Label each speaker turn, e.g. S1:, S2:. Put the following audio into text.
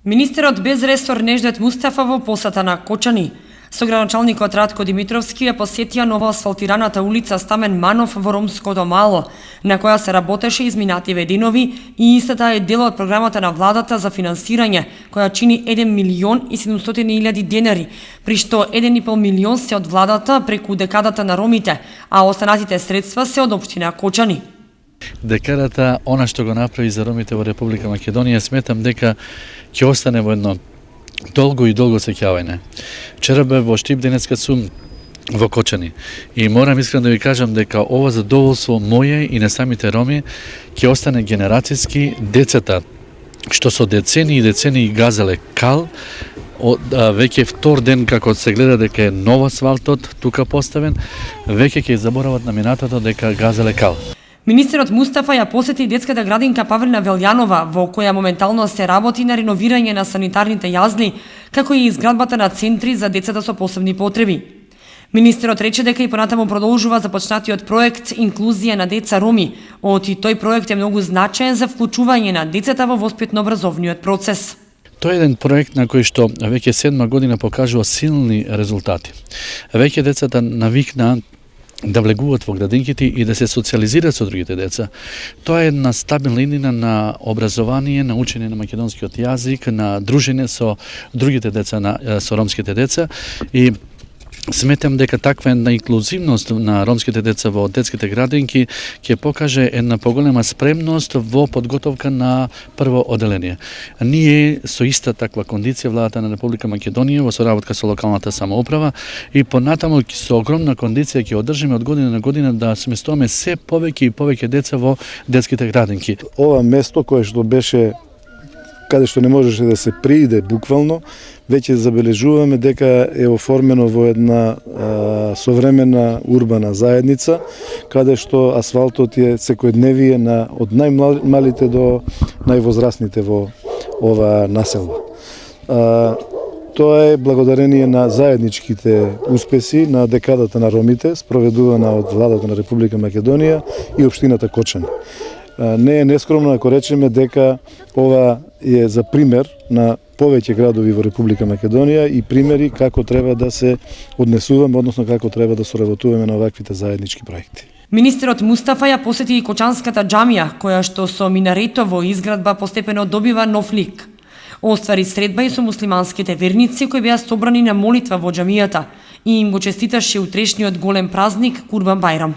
S1: Министерот без ресор Неждет Мустафа во посета на Кочани. Соградоначалникот Ратко Димитровски ја посетија нова асфалтираната улица Стамен Манов во Ромското мало, на која се работеше изминативе денови и истата е дел од програмата на владата за финансирање, која чини 1.700.000 денари, при што 1,5 милион се од владата преку декадата на ромите, а останатите средства се од општина Кочани.
S2: Декадата, она што го направи за ромите во Република Македонија, сметам дека ќе остане во едно долго и долго сеќавање. Вчера бе во Штип, денеска сум во Кочани и морам искрено да ви кажам дека ова задоволство моје и на самите роми ќе остане генерацијски. Децата што со децени и децени газеле кал, веќе втор ден како се гледа дека е нов асфалтот тука поставен, веќе ќе заборават на минатото дека газеле кал.
S1: Министерот Мустафа ја посети детската градинка Павлина Велјанова, во која моментално се работи на реновирање на санитарните јазли, како и изградбата на центри за децата со посебни потреби. Министерот рече дека и понатаму продолжува започнатиот проект Инклузија на деца роми, оти тој проект е многу значаен за вклучување на децата во воспитно-образовниот процес.
S2: Тој е еден проект на кој што веќе 7 година покажува силни резултати. Веќе децата навикнаа да влегуваат во градинките и да се социализираат со другите деца. Тоа е една стабилна иднина на образование, на учење на македонскиот јазик, на дружење со другите деца, со ромските деца, и сметам дека таква една инклузивност на ромските деца во детските градинки ќе покаже една поголема спремност во подготовка на прво оделение. Ние со иста таква кондиција владата на Република Македонија во соработка со локалната самоуправа и понатаму со огромна кондиција ќе одржиме од година на година да сместуваме се повеќе и повеќе деца во детските градинки.
S3: Ова место кое што беше каде што не можеше да се прииде буквално, веќе забележуваме дека е оформено во една современа урбана заедница, каде што асфалтот е секојдневие од најмалите до највозрасните во ова населба. Тоа е благодарение на заедничките успеси на декадата на ромите, спроведувана од владата на Република Македонија и општината Кочани. Не е нескромно ако речеме дека ова е за пример на повеќе градови во Република Македонија и примери како треба да се однесуваме, односно како треба да соработуваме на оваквите заеднички проекти.
S1: Министерот Мустафа ја посети и Кочанската џамија, која што со минаретово изградба постепено добива нов лик. Оствари средба и со муслиманските верници кои беа собрани на молитва во џамијата и им го честиташе утрешниот голем празник Курбан Бајрам.